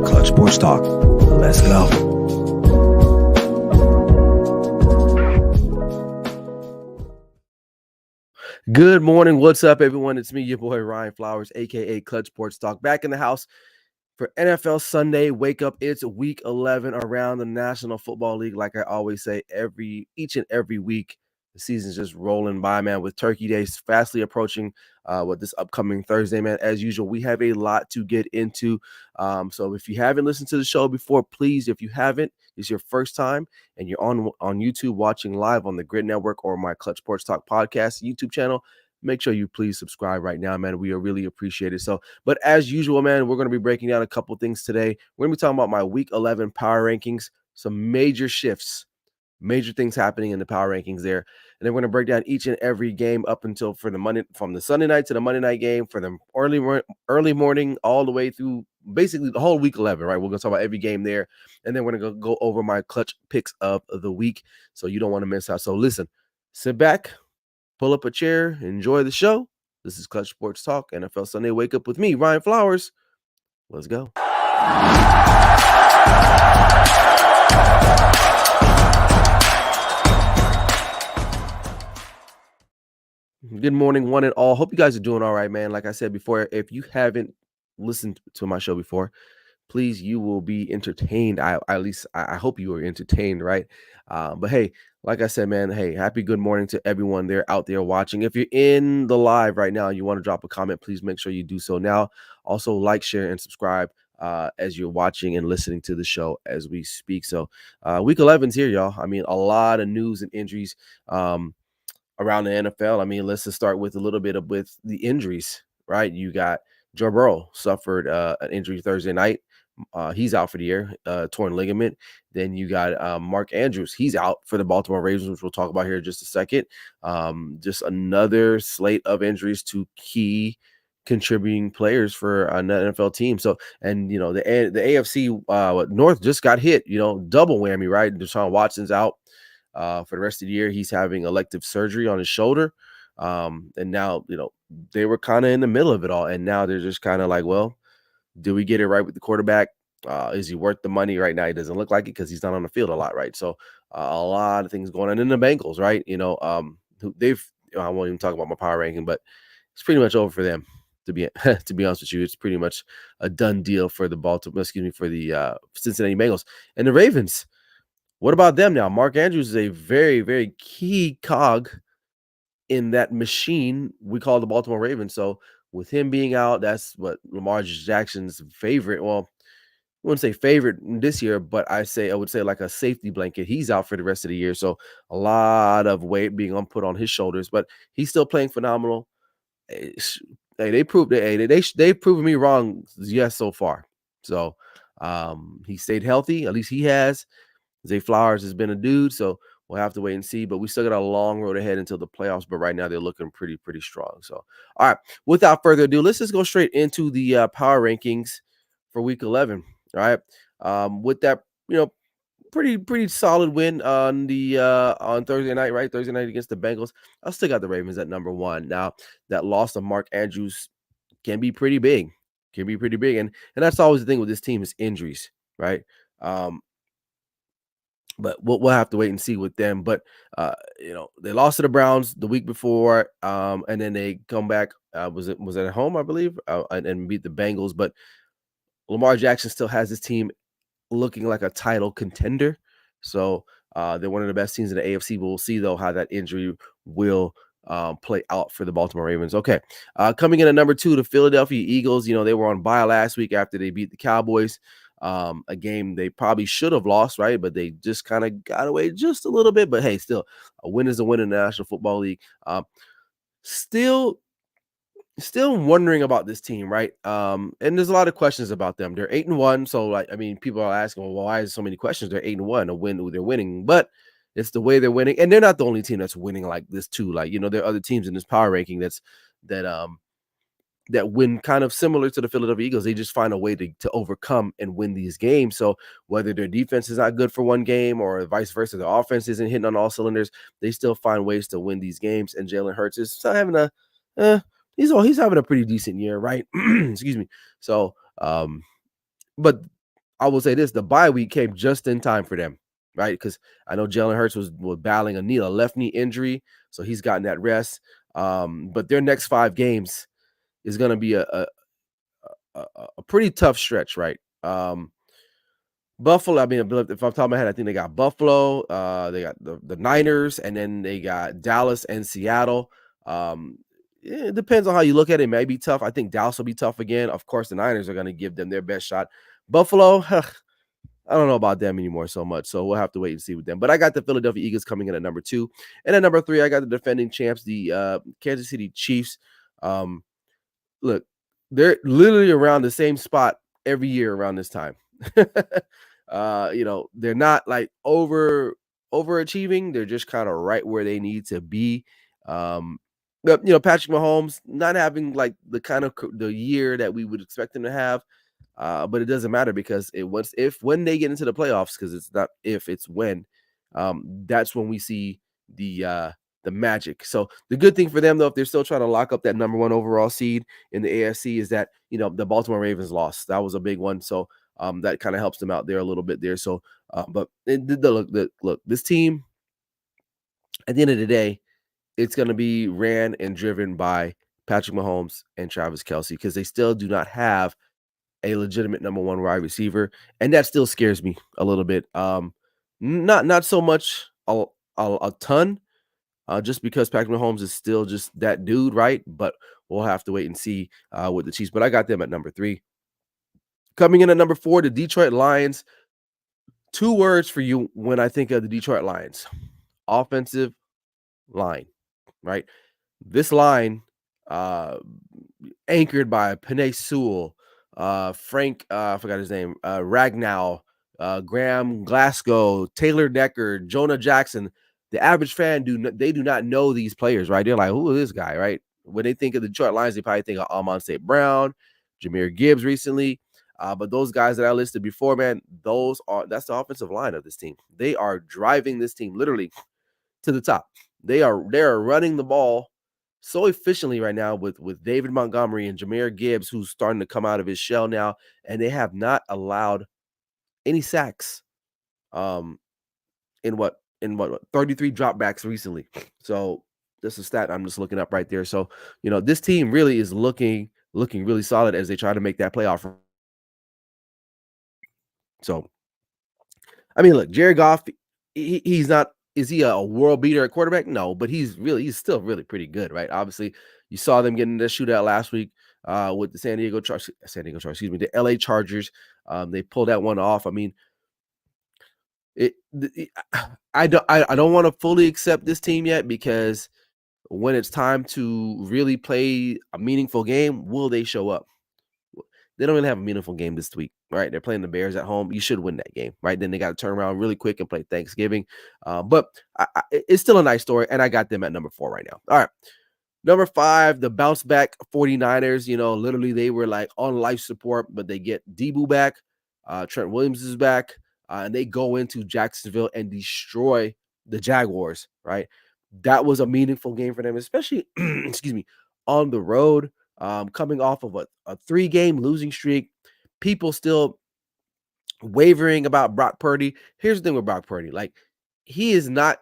Clutch Sports Talk. Let's go. Good morning. What's up, everyone? It's me, your boy Ryan Flowers, aka Clutch Sports Talk, back in the house for NFL Sunday Wake Up. It's week 11 around the National Football League. Like I always say, each and every week, the season's just rolling by, man, with Turkey Day fastly approaching with this upcoming Thursday, man. As usual, we have a lot to get into. So if you haven't listened to the show before, please, if you haven't, it's your first time and you're on YouTube watching live on the Grid Network or my Clutch Sports Talk podcast YouTube channel, make sure you please subscribe right now, man. We are really appreciate it. So, but as usual, man, we're going to be breaking down a couple things today. We're going to be talking about my week 11 power rankings, some major shifts, major things happening in the power rankings there. And then we're going to break down each and every game up until from the Sunday night to the Monday night game, for the early morning all the way through basically the whole week 11, right? We're going to talk about every game there. And then we're going to go over my clutch picks of the week. So you don't want to miss out. So listen, sit back, pull up a chair, enjoy the show. This is Clutch Sports Talk, NFL Sunday Wake Up with me, Ryan Flowers. Let's go. Good morning, one and all. Hope you guys are doing all right, man. Like I said before, if you haven't listened to my show before, please, you will be entertained. I hope you are entertained, right? But hey, like I said, man, hey, happy good morning to everyone there out there watching. If you're in the live right now and you want to drop a comment, please make sure you do so now. Also, like, share, and subscribe as you're watching and listening to the show as we speak. So week 11's here, y'all. I mean, a lot of news and injuries around the NFL. I mean, let's just start with a little bit with the injuries, right? You got Joe Burrow suffered an injury Thursday night. He's out for the year, torn ligament. Then you got Mark Andrews. He's out for the Baltimore Ravens, which we'll talk about here in just a second. Just another slate of injuries to key contributing players for an NFL team. So, and you know, the AFC North just got hit. You know, double whammy, right? Deshaun Watson's out for the rest of the year. He's having elective surgery on his shoulder. And now, you know, they were kind of in the middle of it all. And now they're just kind of like, well, do we get it right with the quarterback? Is he worth the money right now? He doesn't look like it because he's not on the field a lot, right? So a lot of things going on in the Bengals, right? You know, I won't even talk about my power ranking, but it's pretty much over for them. To be honest with you, it's pretty much a done deal for the Cincinnati Bengals. And the Ravens, what about them now? Mark Andrews is a very, very key cog in that machine we call the Baltimore Ravens. So with him being out, that's what Lamar Jackson's favorite. Well, I wouldn't say favorite this year, but I would say like a safety blanket. He's out for the rest of the year. So a lot of weight being put on his shoulders, but he's still playing phenomenal. Hey, they've proven me wrong, yes, so far. So he stayed healthy. At least he has. Zay Flowers has been a dude, so we'll have to wait and see. But we still got a long road ahead until the playoffs. But right now they're looking pretty strong. So, all right, without further ado, let's just go straight into the power rankings for Week 11. All right, with that, you know, pretty solid win on the on Thursday night, right? Thursday night against the Bengals. I still got the Ravens at number one. Now that loss of Mark Andrews can be pretty big, and that's always the thing with this team is injuries, right? But we'll have to wait and see with them. But you know, they lost to the Browns the week before, and then they come back. Was it at home, I believe, and beat the Bengals. But Lamar Jackson still has his team looking like a title contender. So they're one of the best teams in the AFC. But we'll see though how that injury will play out for the Baltimore Ravens. Okay, coming in at number 2, the Philadelphia Eagles. You know, they were on bye last week after they beat the Cowboys. A game they probably should have lost, right? But they just kind of got away just a little bit. But hey, still, a win is a win in the National Football League. Still wondering about this team, right? And there's a lot of questions about them. They're 8-1, so like, I mean, people are asking, well, why is so many questions? They're 8-1, they're winning, but it's the way they're winning, and they're not the only team that's winning like this too. Like, you know, there are other teams in this power ranking that that win kind of similar to the Philadelphia Eagles. They just find a way to overcome and win these games. So whether their defense is not good for one game or vice versa, their offense isn't hitting on all cylinders, they still find ways to win these games. And Jalen Hurts is having he's having a pretty decent year, right? Excuse me. So but I will say this: the bye week came just in time for them, right? Because I know Jalen Hurts was battling a left knee injury, so he's gotten that rest. But their next 5 games is going to be a pretty tough stretch, right? Buffalo, I mean, if I'm talking my head, I think they got Buffalo, they got the Niners, and then they got Dallas and Seattle. It depends on how you look at it. It may be tough. I think Dallas will be tough again. Of course, the Niners are going to give them their best shot. Buffalo, I don't know about them anymore so much, so we'll have to wait and see with them. But I got the Philadelphia Eagles coming in at number 2, and at number 3, I got the defending champs, the Kansas City Chiefs. Look, they're literally around the same spot every year around this time. They're not like overachieving. They're just kind of right where they need to be. But Patrick Mahomes not having like the kind of the year that we would expect him to have. But it doesn't matter because when they get into the playoffs, because it's not if, it's when, that's when we see the magic. So the good thing for them, though, if they're still trying to lock up that number 1 overall seed in the AFC, is that the Baltimore Ravens lost. That was a big one. So that kind of helps them out there a little bit there. So, but look, this team, at the end of the day, it's going to be ran and driven by Patrick Mahomes and Travis Kelce, because they still do not have a legitimate number 1 wide receiver, and that still scares me a little bit. Not so much a ton, just because Patrick Mahomes is still just that dude, right? But we'll have to wait and see with the Chiefs. But I got them at number 3. Coming in at number 4, the Detroit Lions. 2 words for you when I think of the Detroit Lions: offensive line, right? This line, anchored by Penei Sewell, Frank, I forgot his name, Ragnow, Graham Glasgow, Taylor Decker, Jonah Jackson. The average fan do not know these players, right? They're like, who is this guy, right? When they think of the Detroit Lions, they probably think of Amon St. Brown, Jahmyr Gibbs recently. But those guys that I listed before, man, that's the offensive line of this team. They are driving this team literally to the top. They are running the ball so efficiently right now with David Montgomery and Jahmyr Gibbs, who's starting to come out of his shell now, and they have not allowed any sacks in 33 dropbacks recently. So this is a stat I'm just looking up right there. So this team really is looking really solid as they try to make that playoff. So I mean, look, Jared Goff, he's not. Is he a world beater at quarterback? No, but he's still really pretty good, right? Obviously, you saw them getting the shootout last week with the excuse me, the LA Chargers. They pulled that one off. I mean, I don't want to fully accept this team yet, because when it's time to really play a meaningful game, will they show up? They don't really have a meaningful game this week, right? They're playing the Bears at home. You should win that game, right? Then they got to turn around really quick and play Thanksgiving. But it's still a nice story, and I got them at number 4 right now. All right. Number 5, the bounce back 49ers. Literally they were like on life support, but they get Debo back. Trent Williams is back, and they go into Jacksonville and destroy the Jaguars, right? That was a meaningful game for them, especially, excuse me, on the road. Coming off of a 3-game losing streak, people still wavering about Brock Purdy. Here's the thing with Brock Purdy: like, he's perfect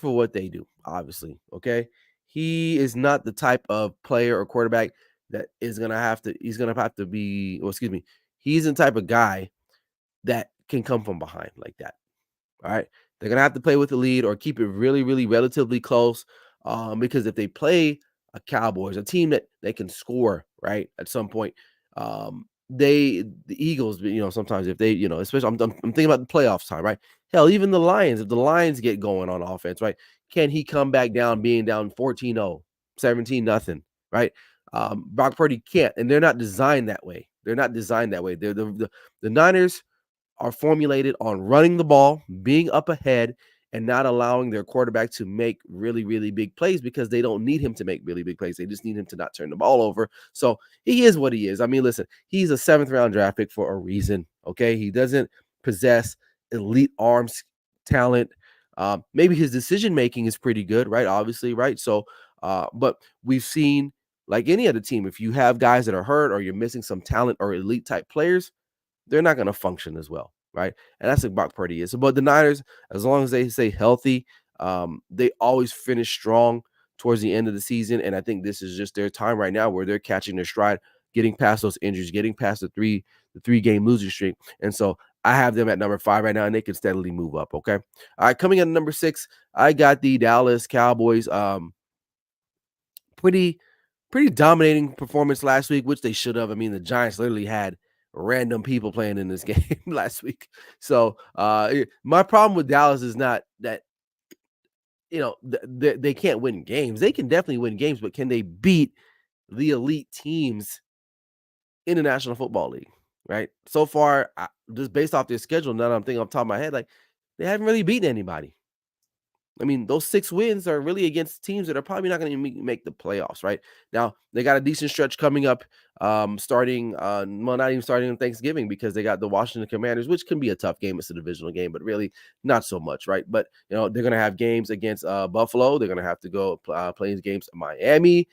for what they do. Obviously, okay, he is not the type of player or quarterback that is gonna have to. He's gonna have to be. Well, excuse me. He's the type of guy that can come from behind like that. All right, they're gonna have to play with the lead or keep it really, really relatively close. Because if they play a Cowboys, a team that they can score, right, at some point, the Eagles, sometimes if they, especially I'm thinking about the playoffs time, right? Hell, even the Lions, if the Lions get going on offense, right? Can he come back down being down 14-0, 17-0, right? Brock Purdy can't, and they're not designed that way. They're not designed that way. They're the Niners are formulated on running the ball, being up ahead, and not allowing their quarterback to make really, really big plays because they don't need him to make really big plays. They just need him to not turn the ball over. So he is what he is. I mean, listen, he's a seventh round draft pick for a reason. Okay. He doesn't possess elite arms talent. Maybe his decision making is pretty good, right? Obviously, right? So, but we've seen like any other team, if you have guys that are hurt or you're missing some talent or elite type players, they're not going to function as well, right? And that's what Brock Purdy is. But the Niners, as long as they stay healthy, they always finish strong towards the end of the season. And I think this is just their time right now where they're catching their stride, getting past those injuries, getting past the three game losing streak. And so I have them at number 5 right now, and they can steadily move up. Okay. All right. Coming in at number 6, I got the Dallas Cowboys. Pretty pretty dominating performance last week, which they should have. I mean, the Giants literally had random people playing in this game last week. So my problem with Dallas is not that they can't win games. They can definitely win games, but can they beat the elite teams in the National Football League? Right. So far, just based off their schedule, now that I'm thinking off the top of my head, like they haven't really beaten anybody. I mean, those 6 wins are really against teams that are probably not gonna make the playoffs, right? Now, they got a decent stretch coming up, starting well, not even starting on Thanksgiving because they got the Washington Commanders, which can be a tough game. It's a divisional game, but really not so much, right? But, they're gonna have games against, Buffalo. They're gonna have to go, play these games in Miami,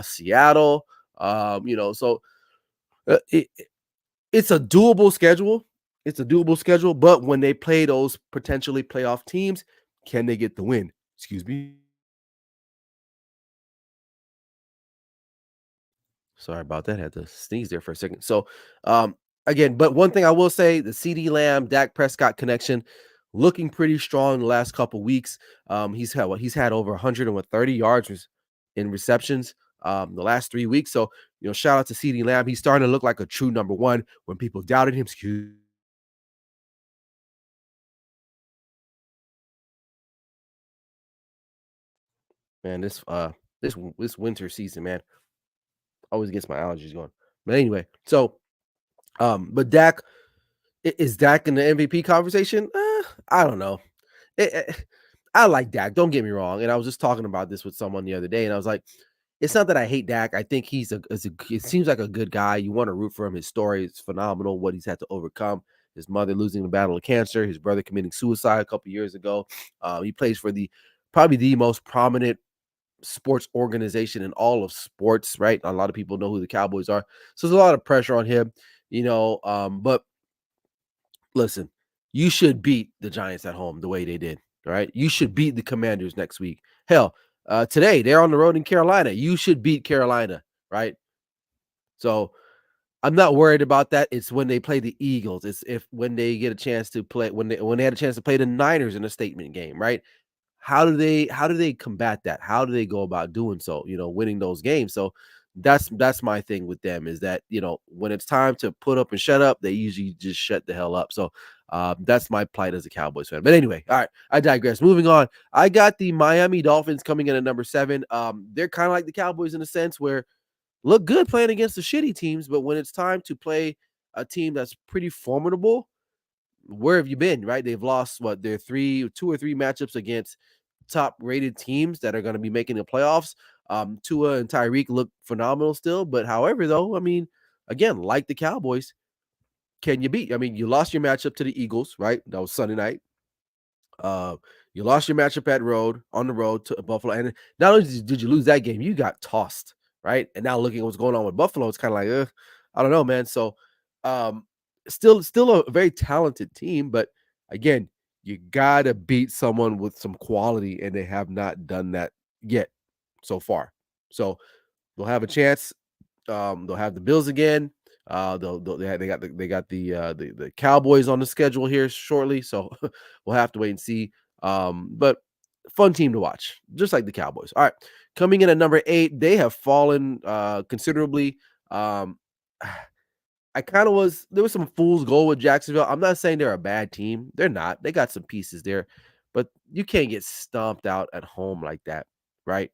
Seattle, so, it's a doable schedule. It's a doable schedule, but when they play those potentially playoff teams, can they get the win? Excuse me. Sorry about that. Had to sneeze there for a second. So, again, but one thing I will say, the CD Lamb, Dak Prescott connection looking pretty strong the last couple weeks. He's had over 130 yards in receptions the last 3 weeks. So, shout out to CD Lamb. He's starting to look like a true number one when people doubted him. Excuse man, this winter season, man, always gets my allergies going. But anyway, so but Dak is Dak in the MVP conversation? I don't know. I like Dak. Don't get me wrong. And I was just talking about this with someone the other day, and I was like, it's not that I hate Dak. I think it seems like a good guy. You want to root for him. His story is phenomenal. What he's had to overcome. His mother losing the battle of cancer. His brother committing suicide a couple years ago. He plays for the probably the most prominent sports organization in all of sports, right? A lot of people know who the Cowboys are. So there's a lot of pressure on him, but listen, you should beat the Giants at home the way they did. All right. You should beat the Commanders next week. Hell, today they're on the road in Carolina. You should beat Carolina, right? So I'm not worried about that. It's when they play the Eagles. It's if when they get a chance to play when they had a chance to play the Niners in a statement game, right? How do they combat that? How do they go about doing so, winning those games? So that's my thing with them is that, when it's time to put up and shut up, they usually just shut the hell up. So that's my plight as a Cowboys fan. But anyway, all right, I digress. Moving on. I got the Miami Dolphins coming in at number 7. They're kind of like the Cowboys in a sense where look good playing against the shitty teams, but when it's time to play a team that's pretty formidable, where have you been? Right? They've lost what their 2 or 3 matchups against top rated teams that are going to be making the playoffs. Tua and Tyreek look phenomenal still, but however, though, I mean, again, like the Cowboys, can you beat? I mean, you lost your matchup to the Eagles, right? That was Sunday night. Uh, you lost your matchup on the road to Buffalo, and not only did you lose that game, you got tossed, right? And now looking at what's going on with Buffalo, it's kind of like, I don't know, man. So, um, still a very talented team, but again, you gotta beat someone with some quality, and they have not done that yet so far. So they'll have a chance. They'll have the Bills again. They got the Cowboys on the schedule here shortly, so we'll have to wait and see. But fun team to watch, just like the Cowboys. All right, coming in at number 8, they have fallen considerably. Um, I kind of was there was some fool's goal with Jacksonville. I'm not saying they're a bad team. They're not. They got some pieces there, but you can't get stomped out at home like that, right?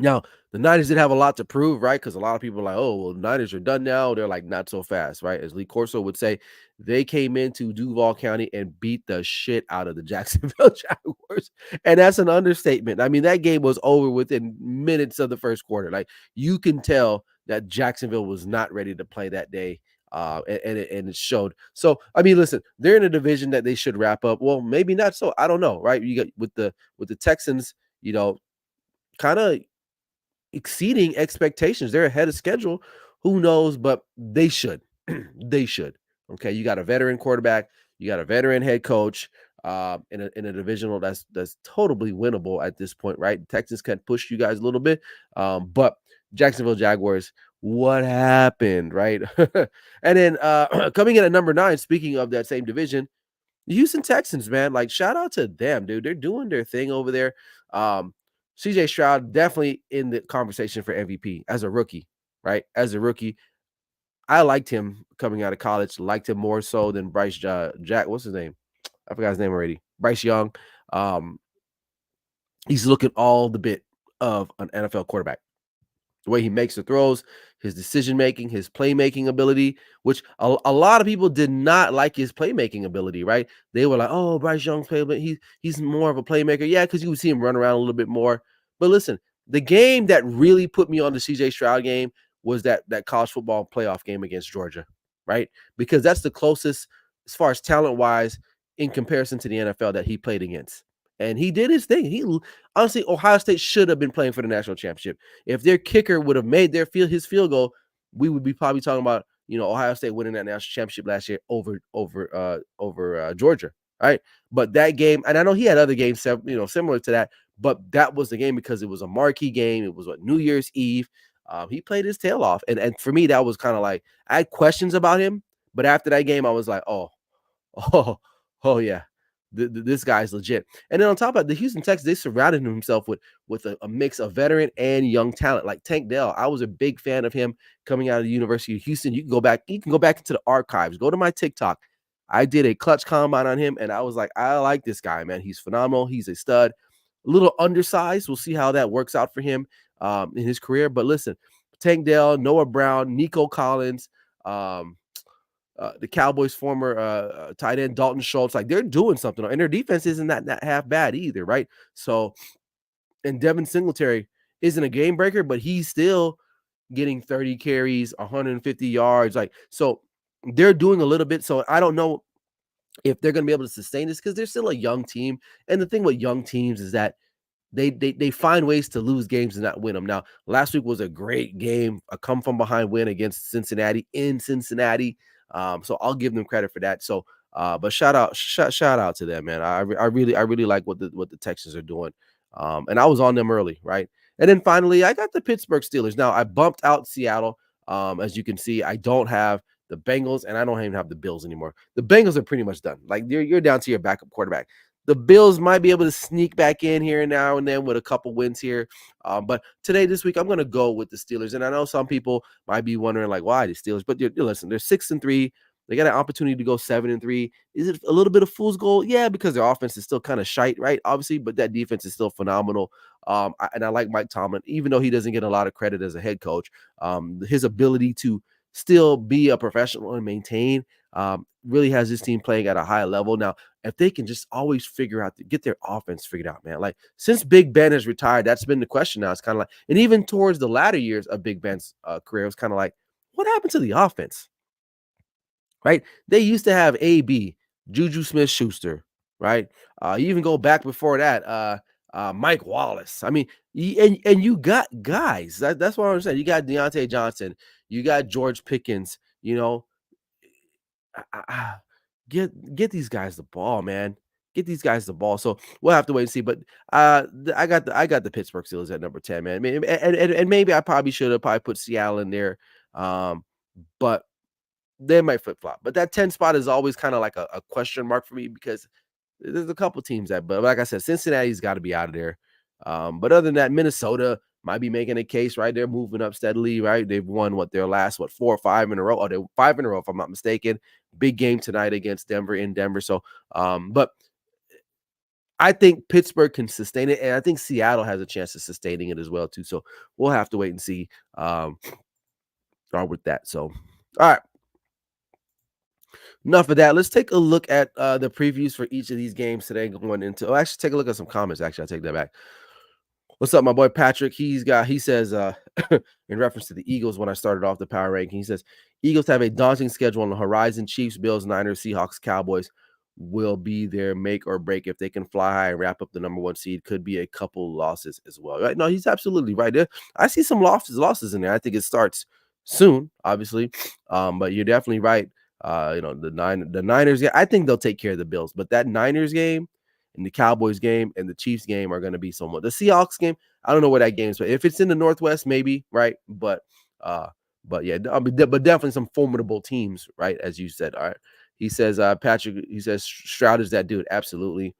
Now, the Niners did have a lot to prove, right? Because a lot of people are like, "Oh, well, the Niners are done now." They're like, "Not so fast," right? As Lee Corso would say, they came into Duval County and beat the shit out of the Jacksonville Jaguars, and that's an understatement. I mean, that game was over within minutes of the first quarter. Like, you can tell that Jacksonville was not ready to play that day, and it showed. So, I mean, listen, they're in a division that they should wrap up. Well, maybe not so. I don't know, right? You got with the Texans, kind of exceeding expectations. They're ahead of schedule. Who knows? But they should. They should. Okay. You got a veteran quarterback. You got a veteran head coach. In a divisional that's totally winnable at this point, right? Texas can push you guys a little bit, but Jacksonville Jaguars, what happened, right? And then coming in at number 9, speaking of that same division, the Houston Texans, man, like shout out to them, dude. They're doing their thing over there. Um, CJ Stroud definitely in the conversation for MVP as a rookie, right? As a rookie, I liked him coming out of college. Liked him more so than Bryce Jack. What's his name? I forgot his name already. Bryce Young. Um, he's looking all the bit of an NFL quarterback, the way he makes the throws, his decision making, his playmaking ability, which a lot of people did not like his playmaking ability, right? They were like, "Oh, Bryce Young's playmaker, he's more of a playmaker." Yeah, because you would see him run around a little bit more. But listen, the game that really put me on the CJ Stroud game was that college football playoff game against Georgia, right? Because that's the closest as far as talent wise in comparison to the NFL that he played against. And he did his thing. Honestly, Ohio State should have been playing for the national championship. If their kicker would have made his field goal, we would be probably talking about Ohio State winning that national championship last year over Georgia, right? But that game, and I know he had other games, similar to that, but that was the game because it was a marquee game. It was New Year's Eve. He played his tail off, and for me that was kind of like I had questions about him, but after that game I was like, oh, oh yeah, this guy's legit. And then on top of that, the Houston Texans, they surrounded himself with a mix of veteran and young talent, like Tank Dell. I was a big fan of him coming out of the University of Houston. You can go back into the archives, go to my TikTok. I did a clutch combine on him, and I was like, I like this guy, man. He's phenomenal. He's a stud. A little undersized. We'll see how that works out for him in his career. But listen, Tank Dell, Noah Brown, Nico Collins, the Cowboys' former tight end Dalton Schultz, like they're doing something, and their defense isn't that half bad either, right? So, and Devin Singletary isn't a game breaker, but he's still getting 30 carries, 150 yards, like so. They're doing a little bit. So I don't know if they're going to be able to sustain this because they're still a young team. And the thing with young teams is that they find ways to lose games and not win them. Now, last week was a great game, a come from behind win against Cincinnati in Cincinnati. So I'll give them credit for that. So, but shout out to them, man. I really like what the Texans are doing. And I was on them early, right? And then finally, I got the Pittsburgh Steelers. Now I bumped out Seattle. As you can see, I don't have the Bengals, and I don't even have the Bills anymore. The Bengals are pretty much done. Like you're down to your backup quarterback. The Bills might be able to sneak back in here and now and then with a couple wins here. But this week, I'm going to go with the Steelers. And I know some people might be wondering, like, why the Steelers? But listen, they're 6-3. They got an opportunity to go 7-3. Is it a little bit of fool's gold? Yeah, because their offense is still kind of shite, right? Obviously, but that defense is still phenomenal. And I like Mike Tomlin, even though he doesn't get a lot of credit as a head coach. His ability to still be a professional and maintain really has this team playing at a high level. Now, if they can just always get their offense figured out, man. Like since Big Ben has retired, that's been the question now. It's kind of like, and even towards the latter years of Big Ben's career, it's kind of like, what happened to the offense? Right? They used to have AB, Juju Smith-Schuster, right? You even go back before that, Mike Wallace. I mean, and you got guys. That's what I'm saying. You got Deontay Johnson, you got George Pickens. Get these guys the ball, man. Get these guys the ball. So we'll have to wait and see. But I got the Pittsburgh Steelers at number 10, man. I mean, and maybe I probably should have put Seattle in there. But they might flip flop. But that 10 spot is always kind of like a question mark for me because there's a couple teams but like I said, Cincinnati's got to be out of there. But other than that, Minnesota might be making a case, right? They're moving up steadily, right? They've won their last 4 or 5 in a row. Oh, they're 5 in a row, if I'm not mistaken. Big game tonight against Denver in Denver. So, but I think Pittsburgh can sustain it, and I think Seattle has a chance of sustaining it as well too. So we'll have to wait and see with that. So, all right, enough of that. Let's take a look at the previews for each of these games today. Going into, actually, take a look at some comments. Actually, I take that back. What's up, my boy Patrick? He says, in reference to the Eagles when I started off the power ranking, he says, Eagles have a daunting schedule on the horizon. Chiefs, Bills, Niners, Seahawks, Cowboys will be their make or break. If they can fly high and wrap up the number one seed, could be a couple losses as well. Right? No, he's absolutely right there. I see some losses in there. I think it starts soon, obviously. But you're definitely right. The Niners, yeah, I think they'll take care of the Bills, but that Niners game and the Cowboys game and the Chiefs game are going to be somewhat. The Seahawks game, I don't know where that game is, but if it's in the Northwest, maybe, right? But yeah, but definitely some formidable teams, right? As you said. All right. He says, Patrick, he says Stroud is that dude. Absolutely.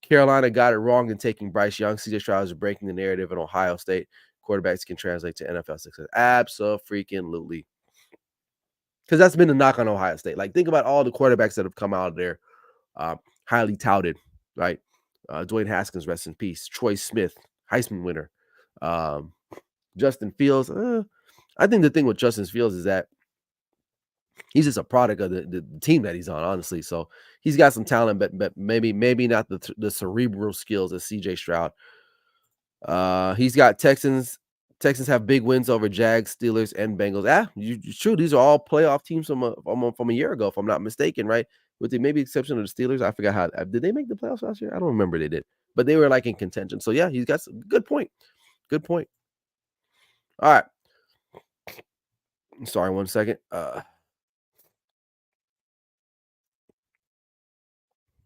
Carolina got it wrong in taking Bryce Young. CJ Stroud is breaking the narrative in Ohio State. Quarterbacks can translate to NFL success. Absolutely. Because that's been the knock on Ohio State. Like, think about all the quarterbacks that have come out of there, highly touted, right? Dwayne Haskins, rest in peace. Troy Smith, Heisman winner. Justin Fields. I think the thing with Justin Fields is that he's just a product of the team that he's on, honestly. So he's got some talent, but maybe not the cerebral skills of CJ Stroud. He's got Texans. Texans have big wins over Jags, Steelers, and Bengals. It's true. These are all playoff teams from a year ago, if I'm not mistaken, right? With the maybe exception of the Steelers. I forgot how did they make the playoffs last year? I don't remember they did, but they were like in contention. So yeah, he's got some good point. Good point. All right. Sorry, 1 second.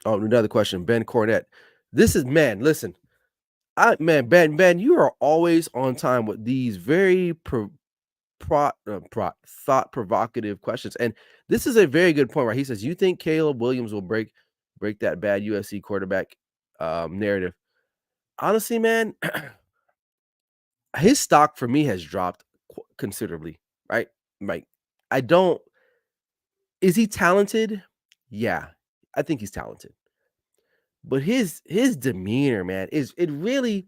Another question. Ben Cornett. This is listen. Ben, you are always on time with these very thought provocative questions. And this is a very good point, right? He says, you think Caleb Williams will break that bad USC quarterback narrative? Honestly, man, his stock for me has dropped considerably, right? Like, I don't, is he talented? Yeah, I think he's talented. But his demeanor, man, is it really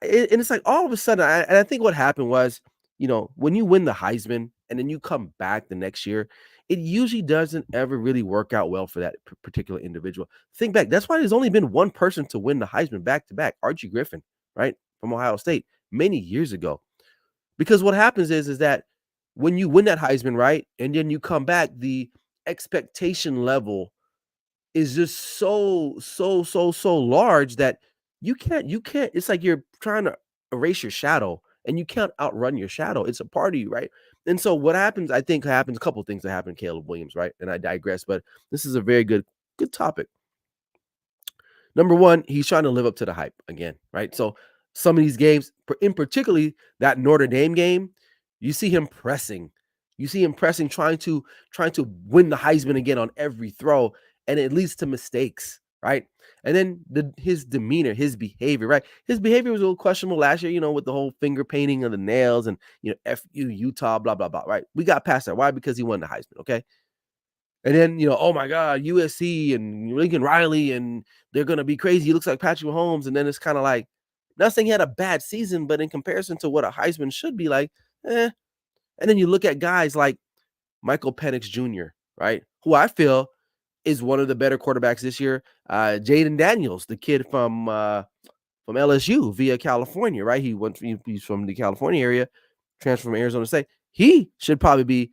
and it's like all of a sudden, I think what happened was, when you win the Heisman and then you come back the next year, it usually doesn't ever really work out well for that particular individual. Think back, that's why there's only been one person to win the Heisman back to back, Archie Griffin, right, from Ohio State, many years ago. Because what happens is that when you win that Heisman, right, and then you come back, the expectation level is just so large that you can't it's like you're trying to erase your shadow and you can't outrun your shadow. It's a part of you, right? And so what happens, I think happens a couple of things that happen to Caleb Williams, right? And I digress, but this is a very good topic. Number one, he's trying to live up to the hype again, right? So some of these games, in particularly that Notre Dame game, you see him pressing. You see him pressing, trying to win the Heisman again on every throw, and it leads to mistakes, right? And then his demeanor, his behavior, right? His behavior was a little questionable last year, with the whole finger painting of the nails and F you, Utah, blah, blah, blah, right? We got past that. Why? Because he won the Heisman, okay? And then, oh my God, USC and Lincoln Riley, and they're gonna be crazy. He looks like Patrick Mahomes. And then it's kind of like, not saying he had a bad season, but in comparison to what a Heisman should be like, eh. And then you look at guys like Michael Penix Jr., right? Who I feel is one of the better quarterbacks this year. Jaden Daniels, the kid from LSU via California, right? He's from the California area, transferred from Arizona State. He should probably be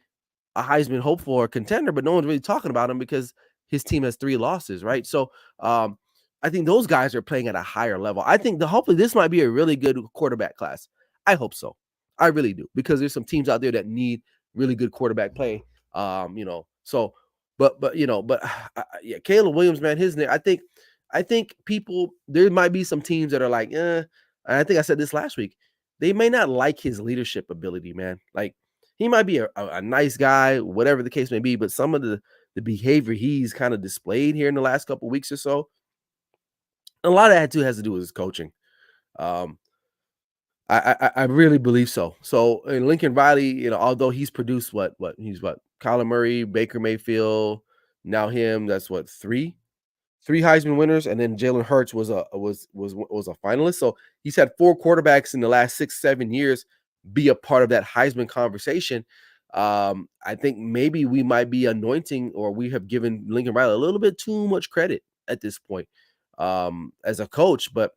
a Heisman hopeful or contender, but no one's really talking about him because his team has 3 losses, right? So I think those guys are playing at a higher level. I think hopefully this might be a really good quarterback class. I hope so. I really do, because there's some teams out there that need really good quarterback play. So yeah, Caleb Williams, man, I think people, there might be some teams that are like, and I think I said this last week, they may not like his leadership ability, man. Like, he might be a nice guy, whatever the case may be, but some of the behavior he's kind of displayed here in the last couple of weeks or so, a lot of that too has to do with his coaching. I really believe so. So in Lincoln Riley, although he's produced Kyler Murray, Baker Mayfield, now him, that's 3. 3 Heisman winners, and then Jalen Hurts was a finalist. So he's had 4 quarterbacks in the last 6, 7 years be a part of that Heisman conversation. I think maybe we might be anointing, or we have given Lincoln Riley a little bit too much credit at this point as a coach. But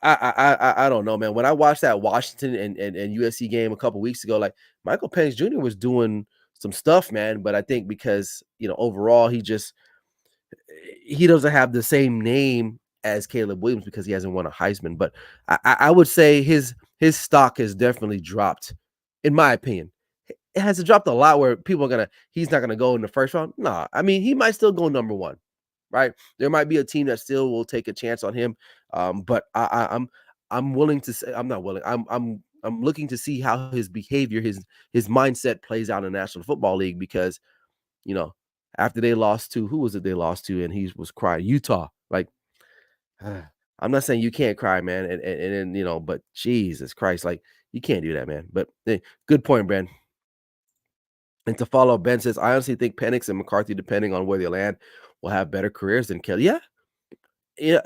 I don't know, man. When I watched that Washington and USC game a couple weeks ago, like Michael Penix Jr. was doing some stuff, man. But I think because overall he doesn't have the same name as Caleb Williams because he hasn't won a Heisman. But I would say his stock has definitely dropped, in my opinion. It has dropped a lot where people are he's not gonna go in the first round. Nah, I mean he might still go number one, right? There might be a team that still will take a chance on him. But I'm willing to say I'm not willing. I'm looking to see how his behavior, his mindset plays out in the National Football League because you know, after they lost to who was it they lost to, and he was crying Utah. Like, I'm not saying you can't cry, man, and then but Jesus Christ, like you can't do that, man. But hey, good point, Ben. And to follow, Ben says, I honestly think Penix and McCarthy, depending on where they land, will have better careers than Kelly. Yeah, yeah,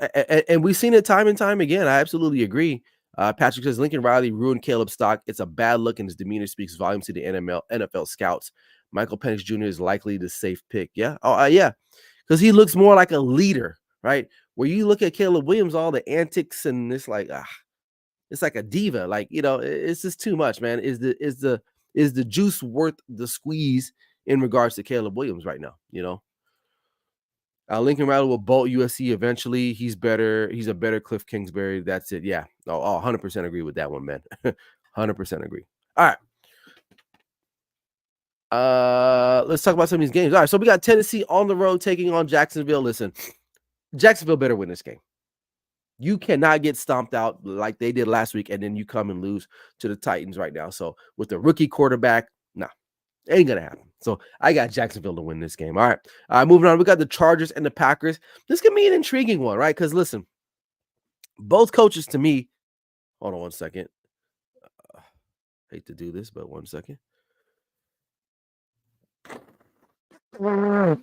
and we've seen it time and time again. I absolutely agree. Patrick says Lincoln Riley ruined Caleb's stock. It's a bad look, and his demeanor speaks volumes to the NFL scouts. Michael Penix Jr. is likely the safe pick. Yeah, yeah, because he looks more like a leader, right? Where you look at Caleb Williams, all the antics, and it's like it's like a diva. Like it's just too much, man. Is the juice worth the squeeze in regards to Caleb Williams right now? Lincoln Riley will bolt USC eventually. He's better. He's a better Cliff Kingsbury. That's it. Yeah. 100% agree with that one, man. 100% agree. All right. Let's talk about some of these games. All right. So we got Tennessee on the road taking on Jacksonville. Listen, Jacksonville better win this game. You cannot get stomped out like they did last week, and then you come and lose to the Titans right now. So with the rookie quarterback, nah, ain't gonna happen. So I got Jacksonville to win this game. All right. Moving on. We got the Chargers and the Packers. This can be an intriguing one, right? Because listen, both coaches to me. Hold on one second. Hate to do this, but 1 second. The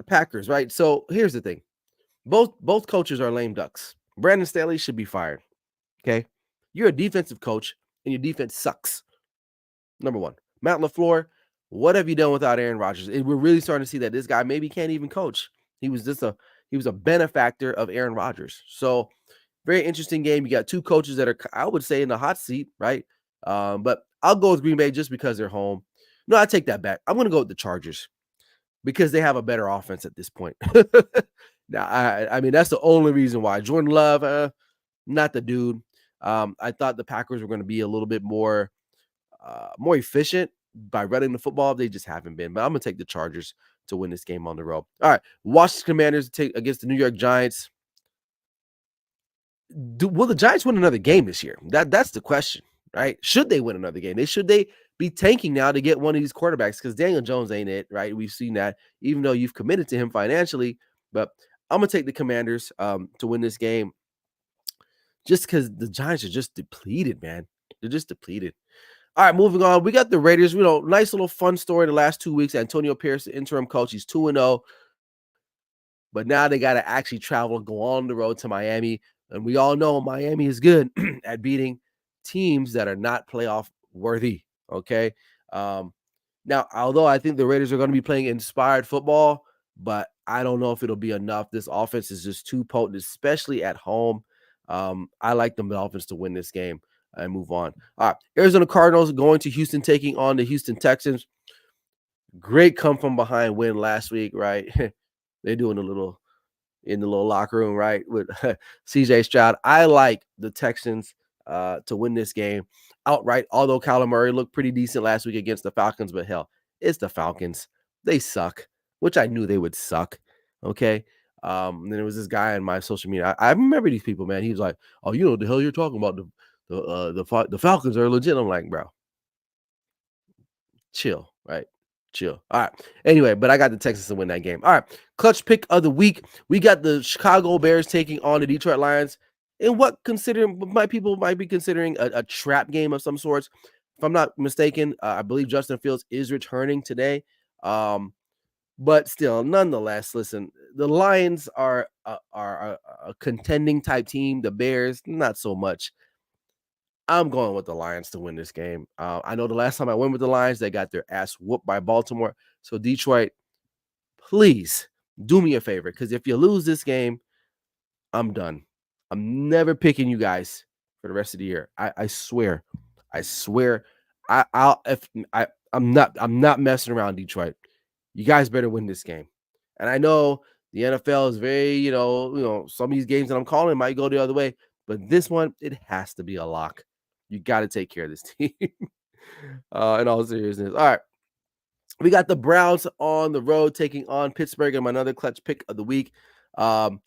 Packers, right? So here's the thing. Both coaches are lame ducks. Brandon Staley should be fired. Okay. You're a defensive coach and your defense sucks. Number one. Matt LaFleur, what have you done without Aaron Rodgers? We're really starting to see that this guy maybe can't even coach. He was a benefactor of Aaron Rodgers. So very interesting game. You got two coaches that are, I would say, in the hot seat, right? But I'll go with Green Bay just because they're home. No, I take that back. I'm going to go with the Chargers because they have a better offense at this point. Now, I mean, that's the only reason why. Jordan Love, not the dude. I thought the Packers were going to be a little bit more efficient by running the football. They just haven't been. But I'm going to take the Chargers to win this game on the road. All right. Washington Commanders take against the New York Giants. Will the Giants win another game this year? That's the question, right? Should they win another game? Should they be tanking now to get one of these quarterbacks? Because Daniel Jones ain't it, right? We've seen that, even though you've committed to him financially. But I'm gonna take the Commanders to win this game, just because the Giants are just depleted, man. They're just depleted. All right, moving on. We got the Raiders. Nice little fun story the last 2 weeks. Antonio Pierce, the interim coach, he's 2-0. But now they got to actually travel and go on the road to Miami. And we all know Miami is good at beating teams that are not playoff worthy. Okay. Now, although I think the Raiders are going to be playing inspired football, but I don't know if it'll be enough. This offense is just too potent, especially at home. I like the Dolphins to win this game and move on. All right. Arizona Cardinals going to Houston, taking on the Houston Texans. Great come from behind win last week, right? They're doing a little in the little locker room, right? With CJ Stroud. I like the Texans to win this game outright, although Kyler Murray looked pretty decent last week against the Falcons, but hell, it's the Falcons. They suck, which I knew they would suck. Okay. And there was this guy on my social media. I remember these people, man. He was like, "Oh, you know what the hell you're talking about? The Falcons are legit." I'm like, bro, chill, right? Chill. All right. Anyway, but I got the Texans to win that game. All right. Clutch pick of the week. We got the Chicago Bears taking on the Detroit Lions in what people might be considering a trap game of some sorts. If I'm not mistaken, I believe Justin Fields is returning today. But still, nonetheless, listen, the Lions are a contending type team. The Bears, not so much. I'm going with the Lions to win this game. I know the last time I went with the Lions, they got their ass whooped by Baltimore. So Detroit, please do me a favor, because if you lose this game, I'm done. I'm never picking you guys for the rest of the year. I swear. I swear. I'll if I'm not messing around, Detroit. You guys better win this game. And I know the NFL is very, some of these games that I'm calling might go the other way, but this one, it has to be a lock. You got to take care of this team. In all seriousness. All right. We got the Browns on the road taking on Pittsburgh, and my another clutch pick of the week. Um,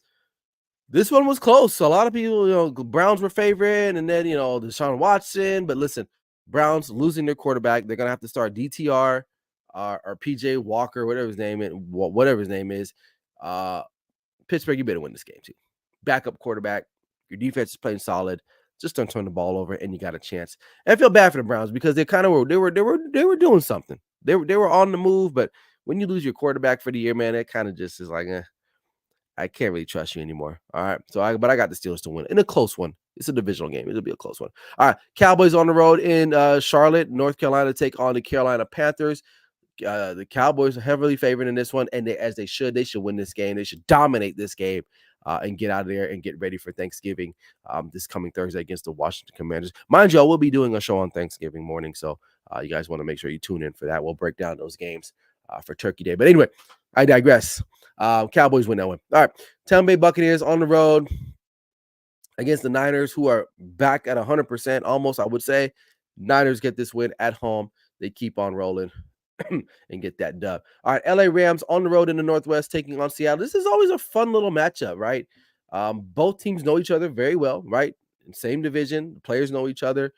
this one was close. So a lot of people, Browns were favorite, and then Deshaun Watson. But listen, Browns losing their quarterback. They're gonna have to start DTR or PJ Walker, whatever his name is. Pittsburgh, you better win this game too. Backup quarterback. Your defense is playing solid. Just don't turn the ball over, and you got a chance. And I feel bad for the Browns because they kind of were. They were doing something. They were on the move, but when you lose your quarterback for the year, man, it kind of just is like, I can't really trust you anymore. All right. But I got the Steelers to win in a close one. It's a divisional game. It'll be a close one. All right. Cowboys on the road in Charlotte, North Carolina, take on the Carolina Panthers. The Cowboys are heavily favored in this one, and they should win this game. They should dominate this game and get out of there and get ready for Thanksgiving this coming Thursday against the Washington Commanders. Mind you, I will be doing a show on Thanksgiving morning, so you guys want to make sure you tune in for that. We'll break down those games for Turkey Day. But anyway, I digress. Cowboys win that one. All right. Tampa Bay Buccaneers on the road against the Niners, who are back at 100%, almost, I would say. Niners get this win at home. They keep on rolling and get that dub. All right. LA Rams on the road in the Northwest taking on Seattle. This is always a fun little matchup, right? Both teams know each other very well, right? Same division. The players know each other.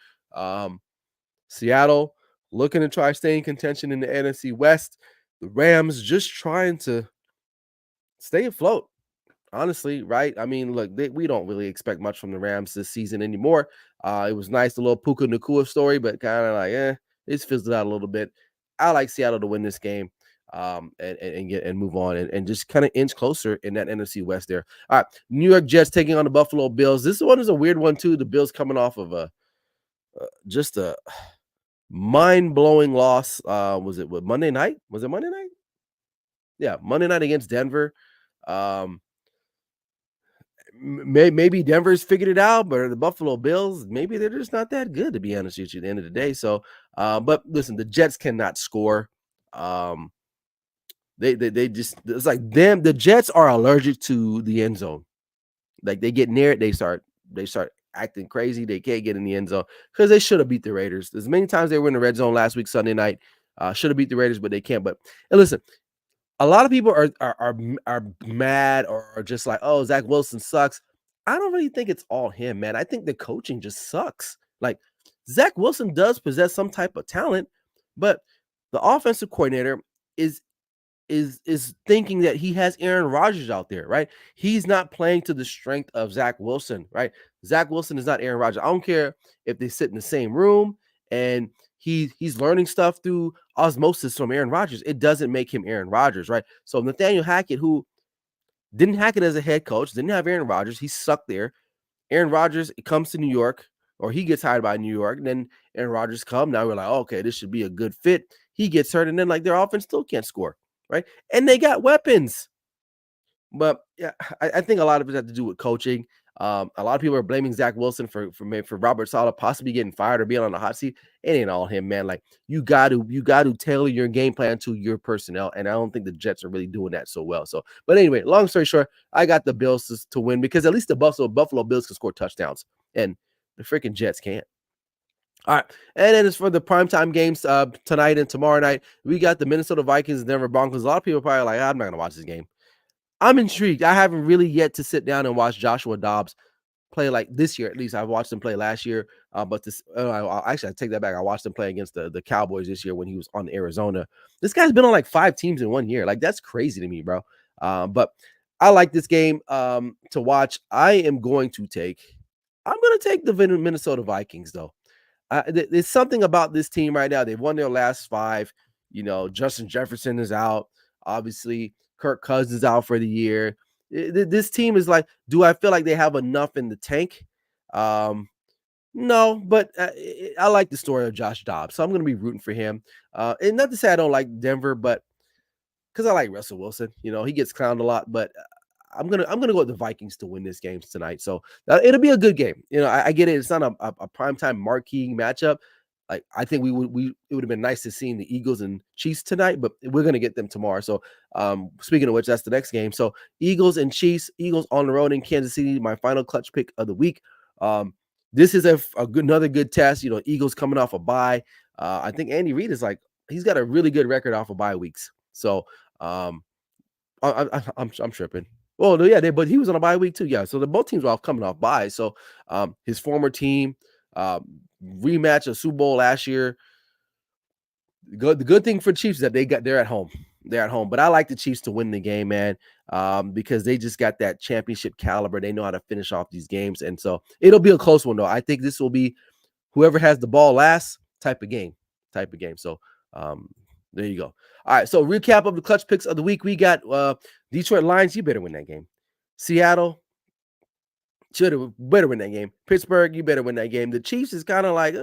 Seattle looking to try stay in contention in the NFC West. The Rams just trying to stay afloat, honestly, right? I mean, look, we don't really expect much from the Rams this season anymore. It was nice, the little Puka Nacua story, but kind of like, it's fizzled out a little bit. I like Seattle to win this game and move on and just kind of inch closer in that NFC West there. All right, New York Jets taking on the Buffalo Bills. This one is a weird one too. The Bills coming off of just a mind-blowing loss. Was it Monday night? Was it Monday night? Yeah, Monday night against Denver. Maybe Denver's figured it out, but the Buffalo Bills, maybe they're just not that good, to be honest with you, at the end of the day. So, but listen, the Jets cannot score. They just, it's like them. The Jets are allergic to the end zone. Like they get near it, they start acting crazy. They can't get in the end zone because they should have beat the Raiders. As many times they were in the red zone last week, Sunday night, should have beat the Raiders, but they can't. But and listen, a lot of people are mad or just like, oh, Zach Wilson sucks. I don't really think it's all him, man. I think the coaching just sucks. Like Zach Wilson does possess some type of talent, but the offensive coordinator is thinking that he has Aaron Rodgers out there, right? He's not playing to the strength of Zach Wilson, right? Zach Wilson is not Aaron Rodgers. I don't care if they sit in the same room and he's learning stuff through osmosis from Aaron Rodgers. It doesn't make him Aaron Rodgers, right? So Nathaniel Hackett, who didn't hack it as a head coach, didn't have Aaron Rodgers, he sucked there. Aaron Rodgers comes to New York, or he gets hired by New York, and then Aaron Rodgers come. Now we're like, okay, this should be a good fit. He gets hurt, and then like their offense still can't score, right? And they got weapons. But yeah, I think a lot of it has to do with coaching. A lot of people are blaming Zach Wilson for Robert Saleh possibly getting fired or being on the hot seat. It ain't all him, man. Like you got to tailor your game plan to your personnel, and I don't think the Jets are really doing that so well. So, but anyway, long story short, I got the Bills to win because at least the Buffalo Bills can score touchdowns, and the freaking Jets can't. All right, and then as for the primetime games tonight and tomorrow night, we got the Minnesota Vikings and Denver Broncos. A lot of people are probably like, I'm not gonna watch this game. I'm intrigued. I haven't really yet to sit down and watch Joshua Dobbs play like this year. At least I've watched him play last year. But this, actually, I take that back. I watched him play against the Cowboys this year when he was on Arizona. This guy's been on like 5 teams in 1 year. Like that's crazy to me, bro. But I like this game to watch. I'm going to take the Minnesota Vikings though. There's something about this team right now. They've won their last 5. Justin Jefferson is out. Obviously, Kirk Cousins out for the year. This team is like, do I feel like they have enough in the tank? No, but I like the story of Josh Dobbs, so I'm going to be rooting for him. And not to say I don't like Denver, but because I like Russell Wilson, he gets clowned a lot, but I'm gonna go with the Vikings to win this game tonight. So it'll be a good game. I get it. It's not a primetime marquee matchup. Like I think it would have been nice to see the Eagles and Chiefs tonight, but we're gonna get them tomorrow. So speaking of which, that's the next game. So Eagles and Chiefs, Eagles on the road in Kansas City, my final clutch pick of the week. This is another good test. Eagles coming off a bye. I think Andy Reid is he's got a really good record off of bye weeks. So I'm tripping. Well, yeah, but he was on a bye week too. Yeah, so both teams were all coming off bye. So his former team rematch of Super Bowl last year. The good thing for Chiefs is that they're at home. They're at home, but I like the Chiefs to win the game, man, because they just got that championship caliber. They know how to finish off these games, and so it'll be a close one, though. I think this will be whoever has the ball last type of game. So there you go. All right, so recap of the clutch picks of the week. We got Detroit Lions. You better win that game. Seattle better win that game. Pittsburgh, you better win that game. The Chiefs is kind of like,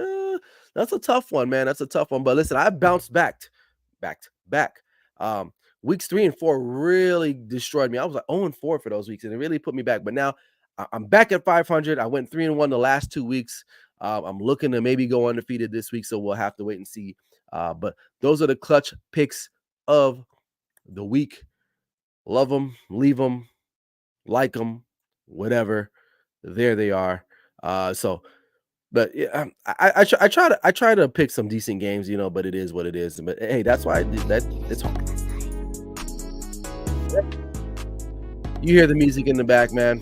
that's a tough one, man. That's a tough one. But listen, I bounced back. Weeks 3 and 4 really destroyed me. I was like 0-4 for those weeks, and it really put me back. But now I'm back at 500. I went 3-1 the last 2 weeks. I'm looking to maybe go undefeated this week, so we'll have to wait and see. But those are the clutch picks of the week. Love them, leave them, like them, whatever. There they are. But yeah, I try to pick some decent games, but it is what it is. But hey, that's why I did that. It's hard. You hear the music in the back, man.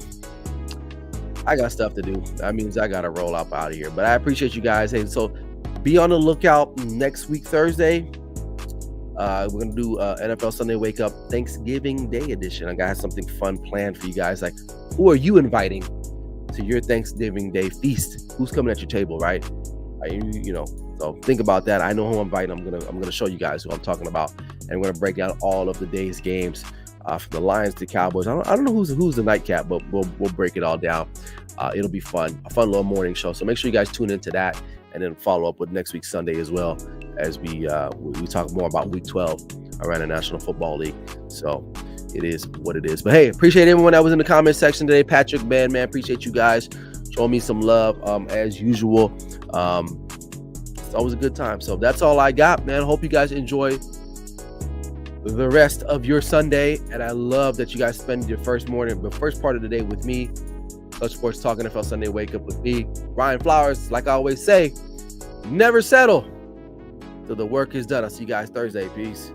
I got stuff to do. That means I gotta roll up out of here. But I appreciate you guys. Hey, so be on the lookout next week, Thursday. We're gonna do NFL Sunday Wake Up Thanksgiving Day edition. I got something fun planned for you guys. Like, who are you inviting to your Thanksgiving Day feast? Who's coming at your table, right? So think about that. I know who I'm inviting. I'm gonna show you guys who I'm talking about, and we're gonna break down all of the day's games from the Lions to Cowboys. I don't know who's the nightcap, but we'll break it all down. It'll be fun, a fun little morning show. So make sure you guys tune into that, and then follow up with next week's Sunday as well, as we talk more about Week 12 around the National Football League. So it is what it is. But hey, appreciate everyone that was in the comment section today. Patrick, man, appreciate you guys showing me some love as usual. It's always a good time. So that's all I got, man. Hope you guys enjoy the rest of your Sunday, and I love that you guys spend the first part of the day with me. Clutch Sports Talk NFL Sunday Wake Up with me, Ryan Flowers. Like I always say, never settle till the work is done. I'll see you guys Thursday. Peace.